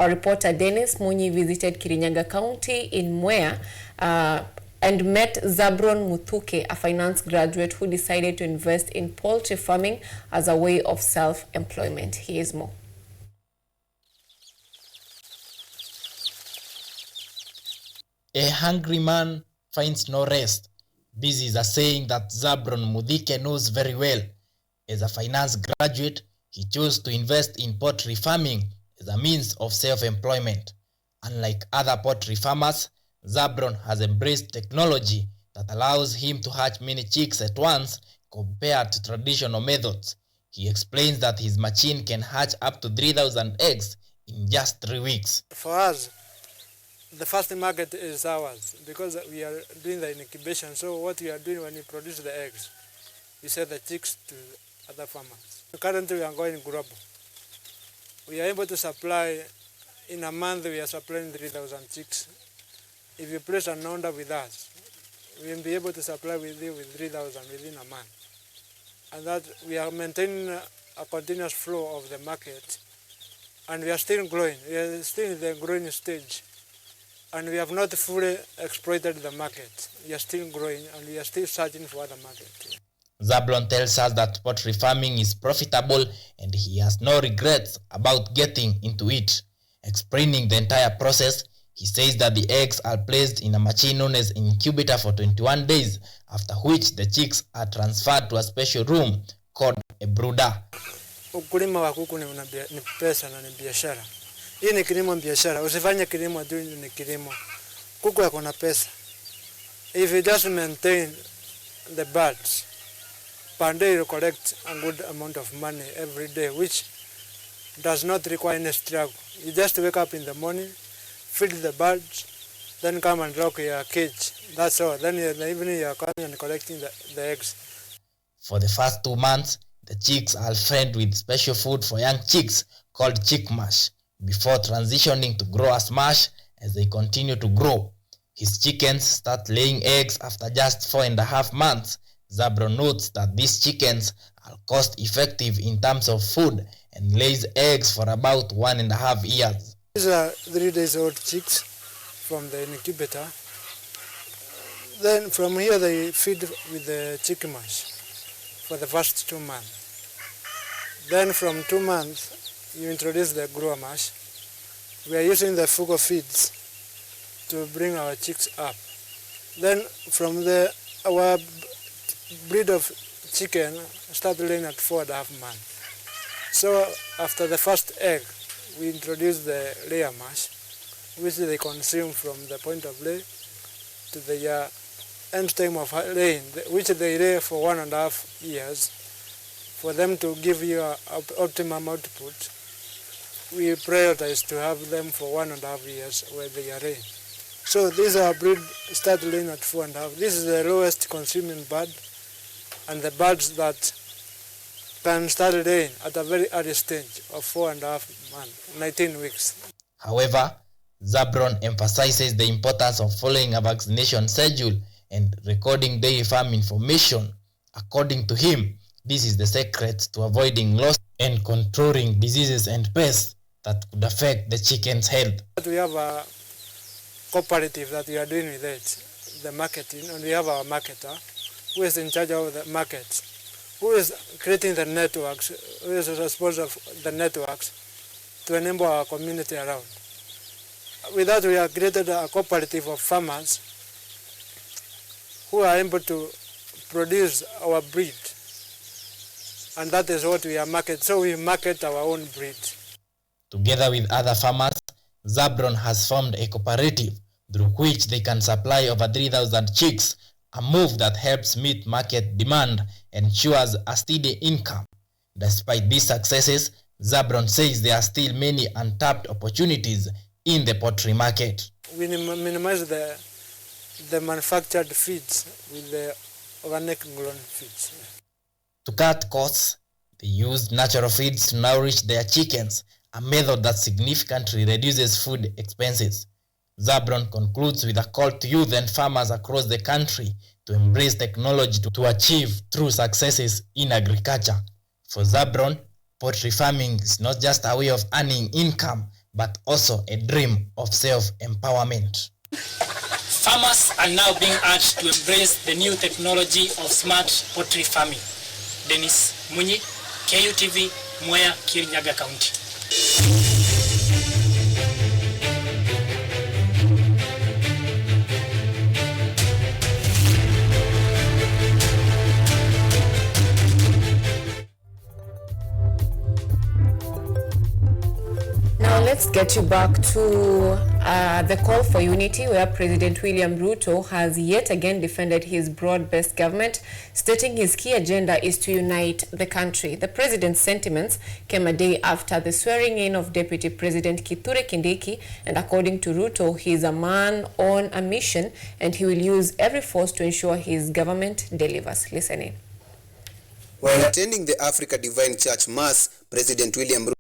Our reporter Dennis Munyi visited Kirinyaga County in Mwea and met Zabron Muthuke, a finance graduate who decided to invest in poultry farming as a way of self-employment. Here's more. A hungry man finds no rest. This is a saying that Zabron Muthuke knows very well. As a finance graduate, he chose to invest in poultry farming as a means of self-employment. Unlike other poultry farmers, Zabron has embraced technology that allows him to hatch many chicks at once compared to traditional methods. He explains that his machine can hatch up to 3,000 eggs in just 3 weeks. For us, the first market is ours because we are doing the incubation. So what we are doing when we produce the eggs, we sell the chicks to other farmers. Currently we are going global. We are able to supply, in a month we are supplying 3,000 chicks. If you place an order with us, we will be able to supply with you with 3,000 within a month. And that we are maintaining a continuous flow of the market. And we are still growing. We are still in the growing stage. And we have not fully exploited the market. We are still growing and we are still searching for other markets. Zabron tells us that poultry farming is profitable and he has no regrets about getting into it. Explaining the entire process, he says that the eggs are placed in a machine known as an incubator for 21 days, after which the chicks are transferred to a special room called a brooder. Ukulima wa kuku ni pesa na ni biashara. Hii ni kilimo biashara. Usifanye kilimo tu ni kilimo. Kuku yako na pesa. If you just maintain the birds, per day you collect a good amount of money every day, which does not require any struggle. You just wake up in the morning, feed the birds, then come and lock your cage. That's all. Then in the evening you are coming and collecting the eggs. For the first 2 months, the chicks are fed with special food for young chicks called chick mash, before transitioning to growers mash as they continue to grow. His chickens start laying eggs after just 4.5 months. Zabron notes that these chickens are cost effective in terms of food and lays eggs for about 1.5 years. These are 3 days old chicks from the incubator. Then from here they feed with the chick mash for the first 2 months. Then from 2 months you introduce the grower mash. We are using the Fugo feeds to bring our chicks up. Then from there our breed of chicken start laying at 4.5 months. So after the first egg, we introduce the layer mash, which they consume from the point of lay to the end time of laying, which they lay for 1.5 years. For them to give you optimum output, we prioritize to have them for 1.5 years where they are laying. So these are breed start laying at 4.5. This is the lowest consuming bird, and the birds that can start laying at a very early stage of 4.5 months, 19 weeks. However, Zabron emphasizes the importance of following a vaccination schedule and recording dairy farm information. According to him, this is the secret to avoiding loss and controlling diseases and pests that could affect the chicken's health. We have a cooperative that we are doing with it, the marketing, and we have our marketer who is in charge of the market, who is creating the networks, who is responsible for the networks to enable our community around. With that, we have created a cooperative of farmers who are able to produce our breed, and that is what we are marketing. So we market our own breed. Together with other farmers, Zabron has formed a cooperative through which they can supply over 3,000 chicks, a move that helps meet market demand and ensures a steady income. Despite these successes, Zabron says there are still many untapped opportunities in the poultry market. We minimize the manufactured feeds with the organic grown feeds. To cut costs, they use natural feeds to nourish their chickens, a method that significantly reduces food expenses. Zabron concludes with a call to youth and farmers across the country to embrace technology to achieve true successes in agriculture. For Zabron, poultry farming is not just a way of earning income, but also a dream of self-empowerment. Farmers are now being urged to embrace the new technology of smart poultry farming. Dennis Munyi, KUTV, Mwea, Kirinyaga County. Now let's get you back to the call for unity, where President William Ruto has yet again defended his broad-based government, stating his key agenda is to unite the country. The president's sentiments came a day after the swearing-in of Deputy President Kithure Kindiki, and according to Ruto, he is a man on a mission and he will use every force to ensure his government delivers. Listen in. While attending the Africa Divine Church Mass, President William